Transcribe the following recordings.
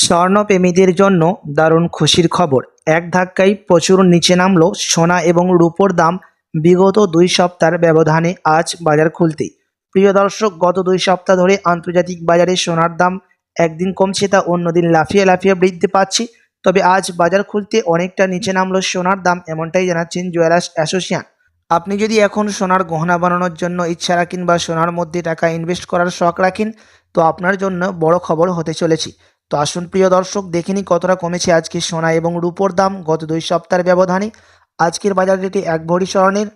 স্বর্ণপ্রেমীদের জন্য দারুণ খুশির খবর। এক ধাক্কায় প্রচুর নিচে নামল সোনা এবং রূপোর দাম। বিগত 2 সপ্তাহের ব্যবধানে আজ বাজার খুলতেই, প্রিয় দর্শক, গত 2 সপ্তাহ ধরে আন্তর্জাতিক বাজারে সোনার দাম একদিন কমছে তা অন্যদিন লাফিয়ে লাফিয়ে বৃদ্ধি পাচ্ছে। তবে আজ বাজার খুলতে অনেকটা নিচে নামলো সোনার দাম, এমনটাই জানাচ্ছেন জুয়েলার্স অ্যাসোসিয়েশন। আপনি যদি এখন সোনার গহনা বানানোর জন্য ইচ্ছা রাখেন বা সোনার মধ্যে টাকা ইনভেস্ট করার শখ রাখেন, তো আপনার জন্য বড় খবর হতে চলেছে। তো আসুন প্রিয় দর্শক, দেখে নিই কতটা কমেছে আজকে সোনা এবং রূপোর দাম গত 2 সপ্তাহের ব্যবধানে। আজকের বাজার রেটে 1 ভরি স্বর্ণের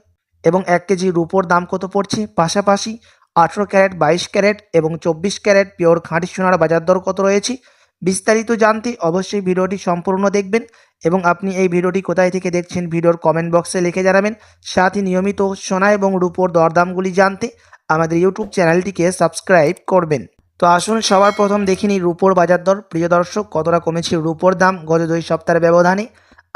এবং 1 কেজি রূপোর দাম কত পড়ছে, পাশাপাশি 18 ক্যারেট, 22 ক্যারেট এবং 24 ক্যারেট পিওর খাঁটি সোনার বাজার দর কত রয়েছে। বিস্তারিত জানতে অবশ্যই ভিডিওটি সম্পূর্ণ দেখবেন এবং আপনি এই ভিডিওটি কোথায় থেকে দেখছেন ভিডিওর কমেন্ট বক্সে লিখে জানাবেন। সাথে নিয়মিত সোনা এবং রূপোর দরদামগুলি জানতে আমাদের ইউটিউব চ্যানেলটিকে সাবস্ক্রাইব করবেন। তো আসুন সবার প্রথম দেখে নিই রূপোর বাজার দর। প্রিয় দর্শক, কতটা কমেছে রূপোর দাম গত 2 সপ্তাহের ব্যবধানে।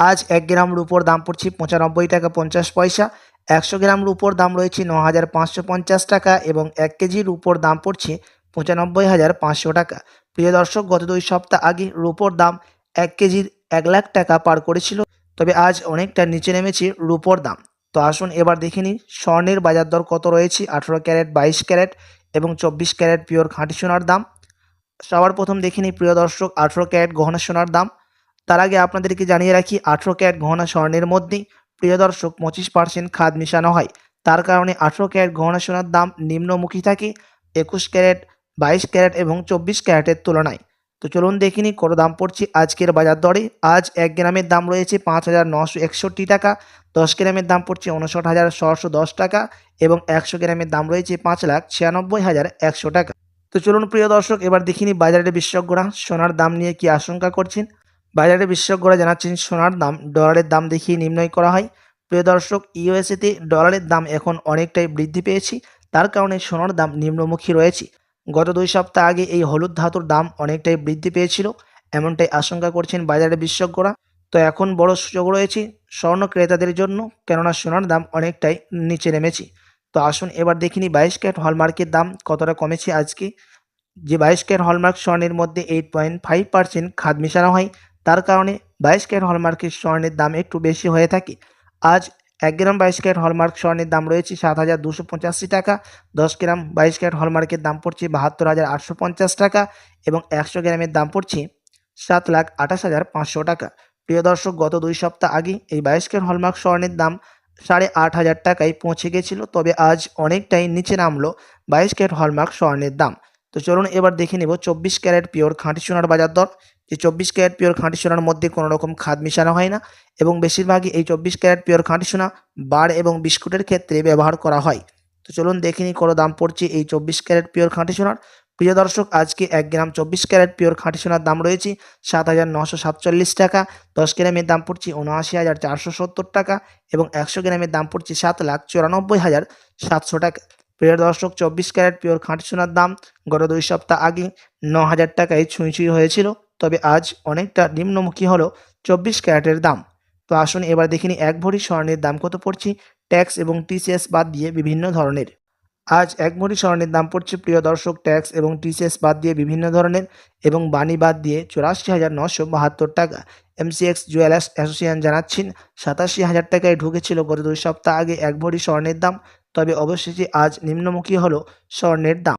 আজ 1 গ্রাম রূপোর দাম পড়ছে 95 টাকা 50 পয়সা। 100 গ্রাম রূপোর দাম রয়েছে 9,550 টাকা এবং 1 কেজি রূপোর দাম পড়ছে 95,500 টাকা। প্রিয় দর্শক, গত 2 সপ্তাহ আগে রূপোর দাম 1 কেজির 1 লাখ টাকা পার করেছিল, তবে আজ অনেকটা নিচে নেমেছে রূপোর দাম। তো আসুন এবার দেখে নিই স্বর্ণের বাজার দর কত রয়েছে 18 ক্যারেট, 22 ক্যারেট এবং 24 ক্যারেট পিওর খাঁটি সোনার দাম। সবার প্রথম দেখে নিই প্রিয় দর্শক 18 ক্যারেট গহনা সোনার দাম। তার আগে আপনাদেরকে জানিয়ে রাখি 18 ক্যারেট গহনা স্বর্ণের মধ্যে প্রিয় দর্শক 25% খাদ মিশানো হয়। তার কারণে 18 ক্যারেট গহনা সোনার দাম নিম্নমুখী থাকে 21 ক্যারেট, 22 ক্যারেট এবং 24 ক্যারেটের তুলনায়। তো চলুন দেখে নিই কত দাম পড়ছে আজকের বাজার দরে। আজ 1 গ্রামের দাম রয়েছে 5,961 টাকা, 10 গ্রামের দাম পড়ছে 59,610 টাকা এবং 100 গ্রামের দাম রয়েছে 5,96,100 টাকা। তো চলুন প্রিয় দর্শক, এবার দেখিনি বাজারের বিশেষজ্ঞরা সোনার দাম নিয়ে কি আশঙ্কা করছেন। বাজারের বিশেষজ্ঞরা জানাচ্ছেন সোনার দাম ডলারের দাম দেখিয়ে নির্ণয় করা হয়। প্রিয় দর্শক, ইউএসএতে ডলারের দাম এখন অনেকটাই বৃদ্ধি পেয়েছে, তার কারণে সোনার দাম নিম্নমুখী রয়েছে। গত 2 সপ্তাহ আগে এই হলুদ ধাতুর দাম অনেকটাই বৃদ্ধি পেয়েছিল, এমনটাই আশঙ্কা করছেন বাজারের বিশেষজ্ঞরা। তো এখন বড় সুযোগ রয়েছে স্বর্ণ ক্রেতাদের জন্য, কেননা সোনার দাম অনেকটাই নিচে নেমেছে। তো আসুন এবার দেখিনি 22 ক্যারেট হলমার্কের দাম কতটা কমেছে আজকে। যে 22 ক্যারেট হলমার্ক স্বর্ণের মধ্যে 8.5% খাদ মেশানো হয়, তার কারণে 22 ক্যারেট হলমার্কের স্বর্ণের দাম একটু বেশি হয়ে থাকে। আজ 1 গ্রাম 22 ক্যারেট হলমার্ক স্বর্ণের দাম রয়েছে 7,285 টাকা, 10 গ্রাম 22 ক্যারেট হলমার্কের দাম পড়ছে 72,850 টাকা এবং 100 গ্রামের দাম পড়ছে 7,28,500 টাকা। প্রিয় দর্শক, গত 2 সপ্তাহ আগে এই 22 ক্যারেট হলমার্ক স্বর্ণের দাম 8,500 টাকায় পৌঁছে গেছিল, তবে আজ অনেকটাই নিচে নামলো 22 ক্যারেট হলমার্ক স্বর্ণের দাম। তো চলুন এবার দেখে নেব 24 ক্যারেট পিওর খাঁটি সোনার বাজার দর। যে 24 ক্যারেট পিওর খাঁটি সোনার মধ্যে কোনো রকম খাদ মিশানো হয় না এবং বেশিরভাগই এই 24 ক্যারেট পিওর খাঁটি সোনা বার এবং বিস্কুটের ক্ষেত্রে ব্যবহার করা হয়। তো চলুন দেখে নিই কত দাম পড়ছে এই 24 ক্যারেট পিওর খাঁটি সোনার। প্রিয় দর্শক, আজকে 1 গ্রাম 24 ক্যারেট পিওর খাঁটি সোনার দাম রয়েছে 7,947 টাকা, 10 গ্রামের দাম পড়ছে 79,470 টাকা এবং 100 গ্রামের দাম পড়ছে 7,94,700 টাকা। প্রিয় দর্শক, 24 ক্যারেট পিওর খাঁটি সোনার দাম গত 2 সপ্তাহ আগে 9,000 টাকায় ছুঁই হয়েছিল, তবে আজ অনেকটা নিম্নমুখী হলো 24 ক্যারেটের দাম। তো আসুন এবার দেখে নিই 1 ভরি স্বর্ণের দাম কত পড়ছে ট্যাক্স এবং টিসিএস বাদ দিয়ে বিভিন্ন ধরনের। আজ 1 ভরি স্বর্ণের দাম পড়ছে প্রিয় দর্শক ট্যাক্স এবং টিসিএস বাদ দিয়ে বিভিন্ন ধরনের এবং বানি বাদ দিয়ে 84,972 টাকা। এমসিএক্স জুয়েলার্স অ্যাসোসিয়েশন জানাচ্ছেন 87,000 টাকায় ঢুকেছিল গত 2 সপ্তাহ আগে 1 ভরি স্বর্ণের দাম, তবে অবশেষে আজ নিম্নমুখী হলো স্বর্ণের দাম।